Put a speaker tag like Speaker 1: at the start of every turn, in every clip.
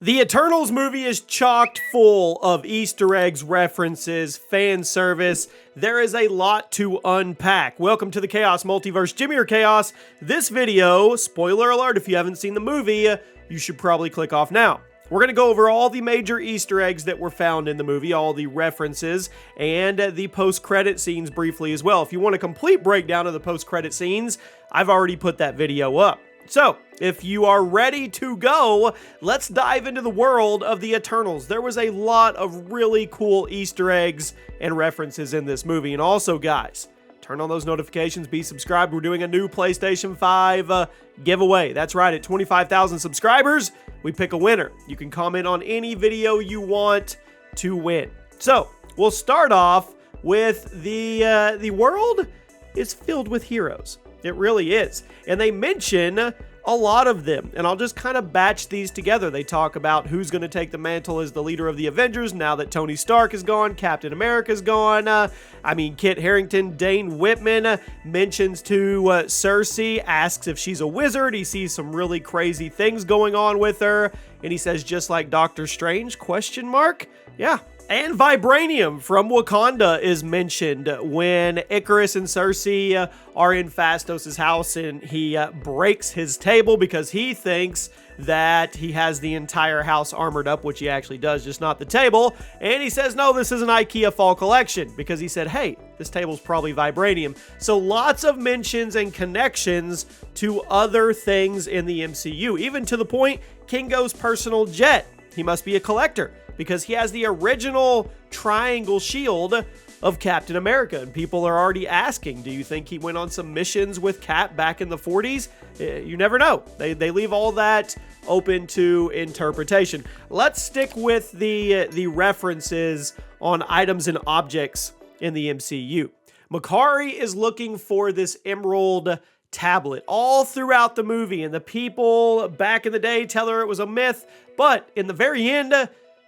Speaker 1: The Eternals movie is chocked full of Easter eggs, references, fan service. There is a lot to unpack. Welcome to the Chaos Multiverse. Jimmy or Chaos. This video, spoiler alert, if you haven't seen the movie, you should probably click off now. We're going to go over all the major Easter eggs that were found in the movie, all the references, and the post-credit scenes briefly as well. If you want a complete breakdown of the post-credit scenes, I've already put that video up. So, if you are ready to go, let's dive into the world of the Eternals. There was a lot of really cool Easter eggs and references in this movie. And also, guys, turn on those notifications, be subscribed. We're doing a new PlayStation 5 giveaway. That's right, at 25,000 subscribers, we pick a winner. You can comment on any video you want to win. So, we'll start off with the world is filled with heroes. It really is. And they mention a lot of them. And I'll just kind of batch these together. They talk about who's going to take the mantle as the leader of the Avengers now that Tony Stark is gone, Captain America's gone. Kit Harington, Dane Whitman mentions to Cersei, asks if she's a wizard. He sees some really crazy things going on with her. And he says, just like Doctor Strange, ? Yeah. And vibranium from Wakanda is mentioned when Icarus and Cersei are in Phastos' house and he breaks his table because he thinks that he has the entire house armored up, which he actually does, just not the table. And he says, no, this is an IKEA fall collection because he said, hey, this table's probably vibranium. So lots of mentions and connections to other things in the MCU, even to the point Kingo's personal jet. He must be a collector, because he has the original triangle shield of Captain America. And people are already asking, do you think he went on some missions with Cap back in the 40s? You never know. They leave all that open to interpretation. Let's stick with the references on items and objects in the MCU. Makkari is looking for this emerald tablet all throughout the movie, and the people back in the day tell her it was a myth, but in the very end,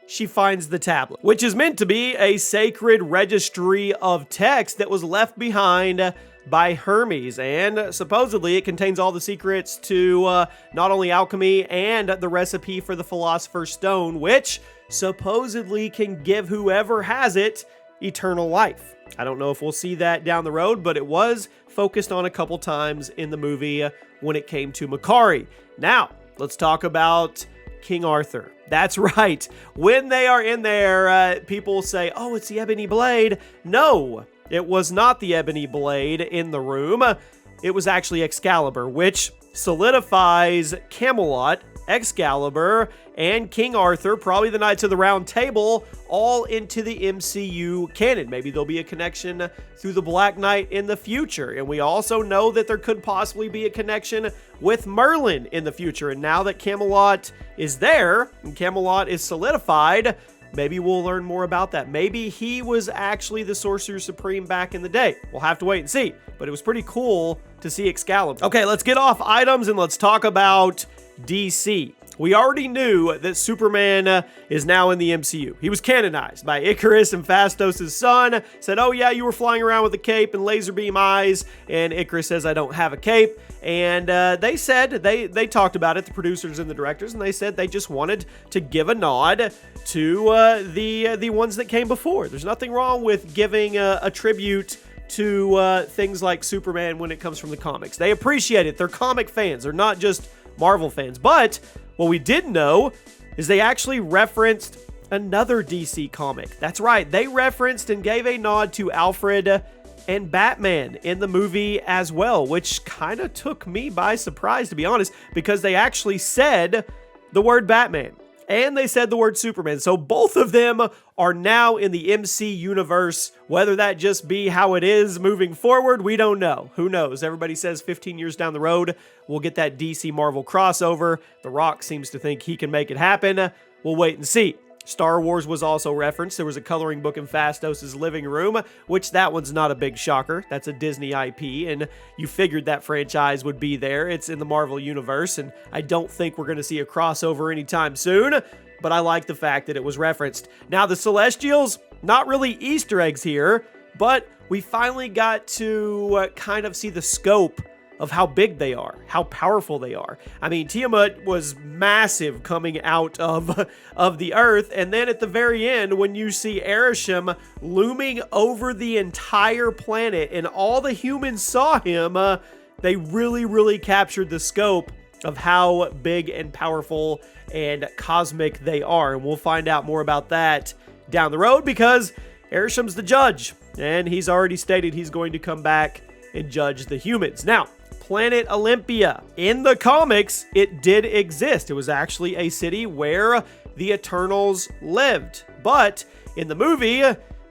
Speaker 1: she finds the tablet, which is meant to be a sacred registry of text that was left behind by Hermes, and supposedly it contains all the secrets to not only alchemy and the recipe for the Philosopher's Stone, which supposedly can give whoever has it eternal life. I don't know if we'll see that down the road, but it was focused on a couple times in the movie when it came to Makkari. Now, let's talk about King Arthur. That's right. When they are in there, people say, oh, it's the Ebony Blade. No, it was not the Ebony Blade in the room. It was actually Excalibur, which solidifies Camelot, Excalibur, and King Arthur, probably the Knights of the Round Table, all into the MCU canon. Maybe there'll be a connection through the Black Knight in the future. And we also know that there could possibly be a connection with Merlin in the future. And now that Camelot is there, and Camelot is solidified, maybe we'll learn more about that. Maybe he was actually the Sorcerer Supreme back in the day. We'll have to wait and see. But it was pretty cool to see Excalibur. Okay, let's get off items and let's talk about DC. We already knew that Superman is now in the MCU. He was canonized by Icarus and Phastos' son. Said, oh yeah, you were flying around with a cape and laser beam eyes. And Icarus says, I don't have a cape. And they said, they talked about it, the producers and the directors, and they said they just wanted to give a nod to the ones that came before. There's nothing wrong with giving a tribute to things like Superman when it comes from the comics. They appreciate it. They're comic fans. They're not just Marvel fans. But what we didn't know is they actually referenced another DC comic. That's right. They referenced and gave a nod to Alfred and Batman in the movie as well, which kind of took me by surprise, to be honest, because they actually said the word Batman and they said the word Superman. So both of them are now in the MC universe. Whether that just be how it is moving forward, we don't know. Who knows? Everybody says 15 years down the road, we'll get that DC Marvel crossover. The Rock seems to think he can make it happen. We'll wait and see. Star Wars was also referenced. There was a coloring book in Phastos' living room, which that one's not a big shocker. That's a Disney IP, and you figured that franchise would be there. It's in the Marvel universe, and I don't think we're going to see a crossover anytime soon, but I like the fact that it was referenced. Now, the Celestials, not really Easter eggs here, but we finally got to kind of see the scope of how big they are, how powerful they are. I mean, Tiamat was massive coming out of the earth, and then at the very end, when you see Arishem looming over the entire planet and all the humans saw him, they really captured the scope of how big and powerful and cosmic they are. And we'll find out more about that down the road because Arishem's the judge, and he's already stated he's going to come back and judge the humans. Now, Planet Olympia. In the comics, it did exist. It was actually a city where the Eternals lived. But in the movie,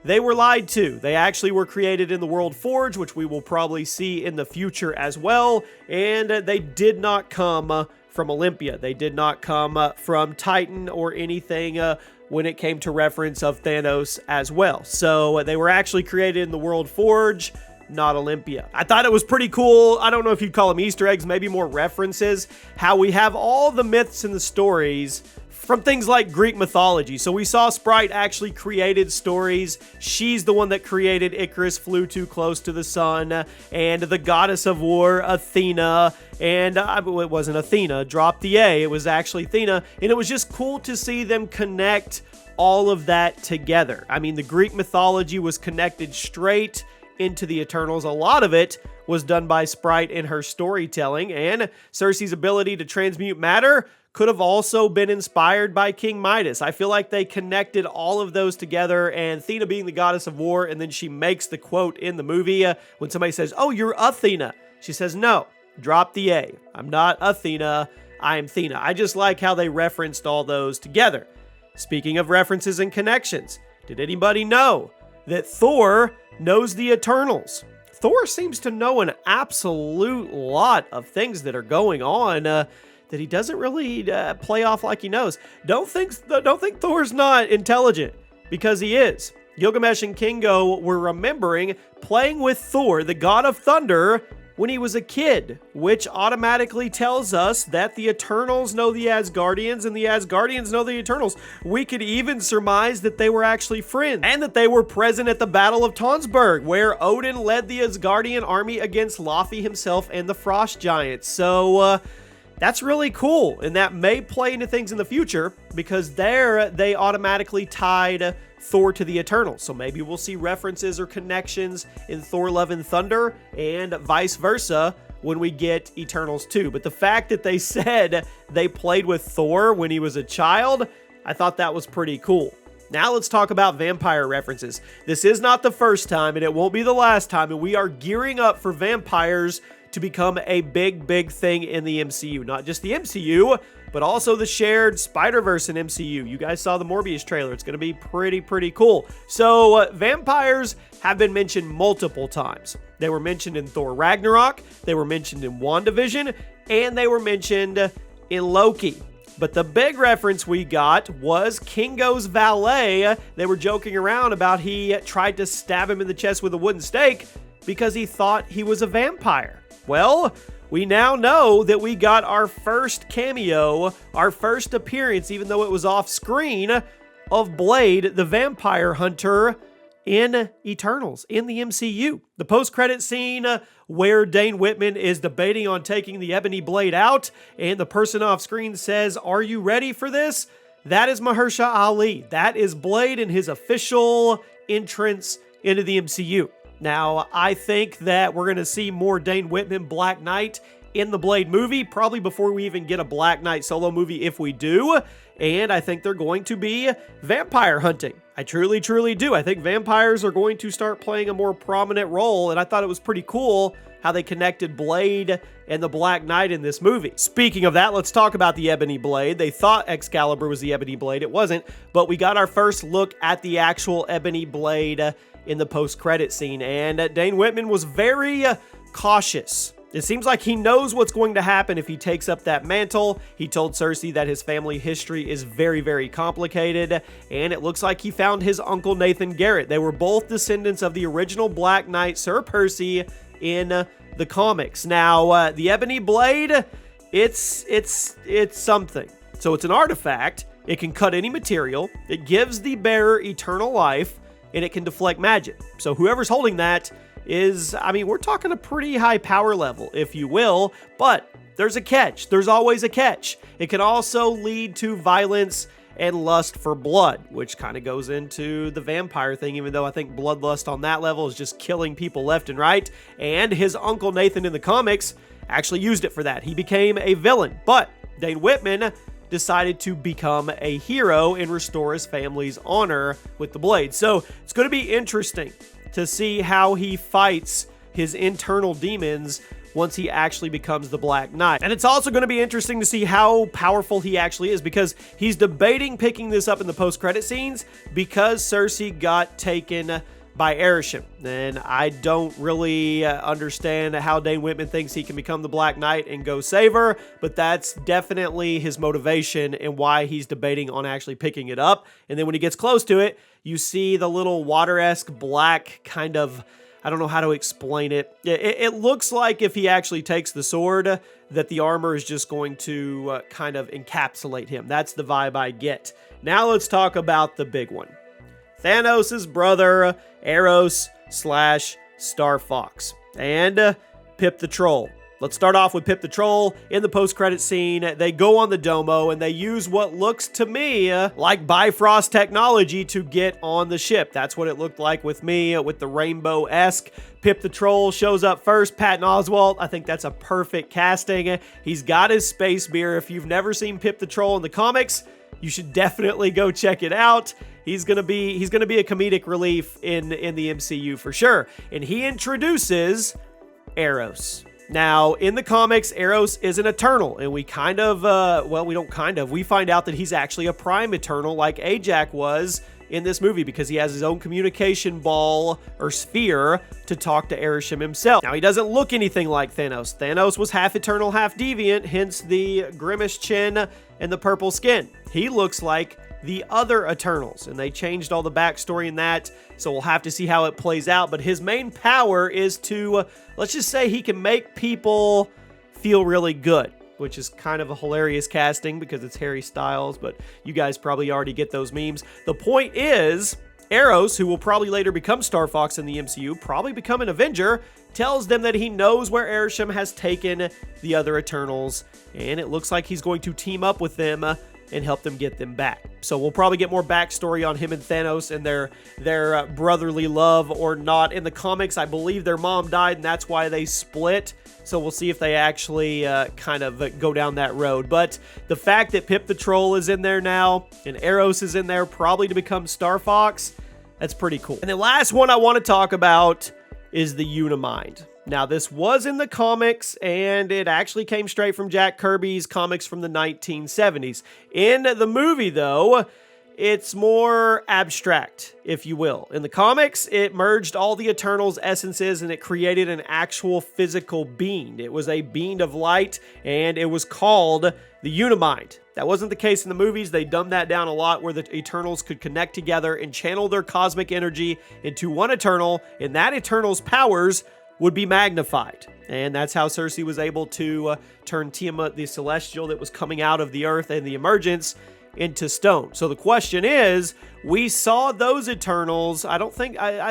Speaker 1: they were lied to. They actually were created in the World Forge, which we will probably see in the future as well. And they did not come from Olympia. They did not come from Titan or anything when it came to reference of Thanos as well. So they were actually created in the World Forge, not Olympia. I thought it was pretty cool. I don't know if you'd call them Easter eggs, maybe more references, how we have all the myths and the stories from things like Greek mythology. So we saw Sprite actually created stories. She's the one that created Icarus flew too close to the sun, and the goddess of war, Athena, and it wasn't Athena, drop the A, it was actually Athena, and it was just cool to see them connect all of that together. I mean, the Greek mythology was connected straight into the Eternals. A lot of it was done by Sprite in her storytelling, and Cersei's ability to transmute matter could have also been inspired by King Midas. I feel like they connected all of those together, and Athena being the goddess of war, and then she makes the quote in the movie when somebody says, "Oh, you're Athena." She says, "No, drop the A. I'm not Athena, I am Athena." I just like how they referenced all those together. Speaking of references and connections, did anybody know that Thor knows the Eternals? Thor seems to know an absolute lot of things that are going on that he doesn't really play off like he knows. Don't think Thor's not intelligent, because he is. Gilgamesh and Kingo were remembering playing with Thor, the god of thunder, when he was a kid, which automatically tells us that the Eternals know the Asgardians and the Asgardians know the Eternals. We could even surmise that they were actually friends and that they were present at the Battle of Tonsberg, where Odin led the Asgardian army against Laufey himself and the Frost Giants. So that's really cool, and that may play into things in the future because there they automatically tied Thor to the Eternals. So maybe we'll see references or connections in Thor Love and Thunder and vice versa when we get Eternals 2. But the fact that they said they played with Thor when he was a child, I thought that was pretty cool. Now let's talk about vampire references. This is not the first time, and it won't be the last time, and we are gearing up for vampires to become a big thing in the MCU. Not just the MCU, but also the shared Spider-Verse in MCU. You guys saw the Morbius trailer. It's going to be pretty cool. So vampires have been mentioned multiple times. They were mentioned in Thor Ragnarok, they were mentioned in WandaVision, and they were mentioned in Loki. But the big reference we got was Kingo's valet. They were joking around about he tried to stab him in the chest with a wooden stake because he thought he was a vampire. Well, we now know that we got our first cameo, our first appearance, even though it was off screen, of Blade, the vampire hunter, in Eternals, in the MCU. The post-credit scene where Dane Whitman is debating on taking the Ebony Blade out, and the person off screen says, "Are you ready for this?" That is Mahershala Ali. That is Blade in his official entrance into the MCU. Now, I think that we're going to see more Dane Whitman Black Knight in the Blade movie, probably before we even get a Black Knight solo movie if we do, and I think they're going to be vampire hunting. I truly do. I think vampires are going to start playing a more prominent role, and I thought it was pretty cool how they connected Blade and the Black Knight in this movie. Speaking of that, let's talk about the Ebony Blade. They thought Excalibur was the Ebony Blade. It wasn't, but we got our first look at the actual Ebony Blade in the post-credit scene, and Dane Whitman was very cautious. It seems like he knows what's going to happen if he takes up that mantle. He told Cersei that his family history is very complicated, and it looks like he found his uncle Nathan Garrett. They were both descendants of the original Black Knight, Sir Percy, in the comics. Now, the Ebony Blade, it's something. So it's an artifact. It can cut any material. It gives the bearer eternal life, and it can deflect magic. So whoever's holding that is, I mean, we're talking a pretty high power level, if you will, but there's a catch. There's always a catch. It can also lead to violence and lust for blood, which kind of goes into the vampire thing, even though I think bloodlust on that level is just killing people left and right. And his uncle Nathan in the comics actually used it for that. He became a villain, but Dane Whitman decided to become a hero and restore his family's honor with the blade. So it's going to be interesting to see how he fights his internal demons once he actually becomes the Black Knight. And it's also going to be interesting to see how powerful he actually is, because he's debating picking this up in the post-credit scenes because Cersei got taken by Arishem. And I don't really understand how Dane Whitman thinks he can become the Black Knight and go save her, but that's definitely his motivation and why he's debating on actually picking it up. And then when he gets close to it, you see the little water-esque black kind of, I don't know how to explain it. It looks like if he actually takes the sword, that the armor is just going to kind of encapsulate him. That's the vibe I get. Now let's talk about the big one. Thanos' brother, Eros / Star Fox, and Pip the Troll. Let's start off with Pip the Troll. In the post-credit scene, they go on the Domo and they use what looks to me like Bifrost technology to get on the ship. That's what it looked like with me, with the rainbow-esque. Pip the Troll shows up first. Patton Oswalt, I think that's a perfect casting. He's got his space beer. If you've never seen Pip the Troll in the comics, you should definitely go check it out. He's gonna be a comedic relief in the MCU for sure. And he introduces Eros. Now, in the comics, Eros is an Eternal, and we kind of, we find out that he's actually a Prime Eternal like Ajak was in this movie, because he has his own communication ball or sphere to talk to Arishem himself. Now, he doesn't look anything like Thanos. Thanos was half Eternal, half Deviant, hence the grimace chin and the purple skin. He looks like the other Eternals, and they changed all the backstory in that, so we'll have to see how it plays out. But his main power is to, let's just say he can make people feel really good, which is kind of a hilarious casting because it's Harry Styles, but you guys probably already get those memes. The point is, Eros, who will probably later become Star Fox in the MCU, probably become an Avenger, tells them that he knows where Arishem has taken the other Eternals, and it looks like he's going to team up with them and help them get them back. So we'll probably get more backstory on him and Thanos and their brotherly love or not. In the comics, I believe their mom died, and that's why they split. So we'll see if they actually kind of go down that road. But the fact that Pip the Troll is in there now and Eros is in there probably to become Star Fox, that's pretty cool. And the last one I want to talk about is the Unimind. Now, this was in the comics, and it actually came straight from Jack Kirby's comics from the 1970s. In the movie, though, it's more abstract, if you will. In the comics, it merged all the Eternals' essences, and it created an actual physical being. It was a being of light, and it was called the Unimind. That wasn't the case in the movies. They dumbed that down a lot, where the Eternals could connect together and channel their cosmic energy into one Eternal, and that Eternal's powers would be magnified. And that's how Cersei was able to turn Tiamat the Celestial that was coming out of the earth and the emergence into stone. So the question is, we saw those Eternals. I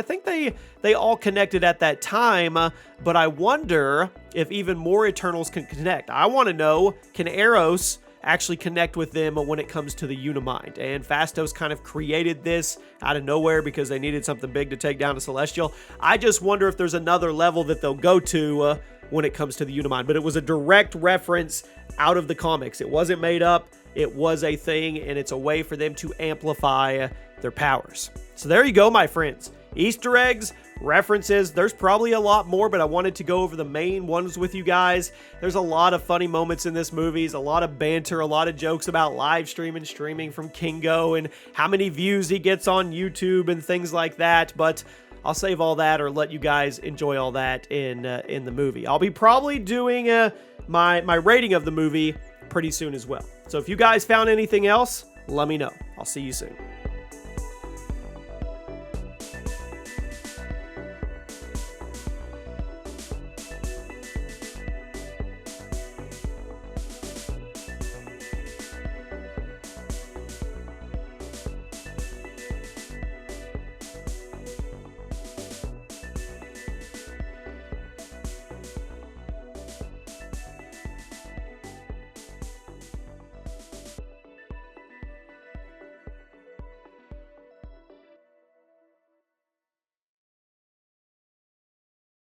Speaker 1: think they all connected at that time, but I wonder if even more Eternals can connect. I want to know, can Eros actually connect with them when it comes to the Unimind? And Phastos kind of created this out of nowhere because they needed something big to take down a Celestial. I just wonder if there's another level that they'll go to when it comes to the Unimind. But it was a direct reference out of the comics. It wasn't made up. It was a thing, and it's a way for them to amplify their powers. So there you go, my friends. Easter eggs, references, there's probably a lot more, but I wanted to go over the main ones with you guys. There's a lot of funny moments in this movie, a lot of banter, a lot of jokes about live streaming from Kingo and how many views he gets on YouTube and things like that, but I'll save all that or let you guys enjoy all that in the movie. I'll be probably doing my rating of the movie pretty soon as well. So if you guys found anything else, let me know. I'll see you soon.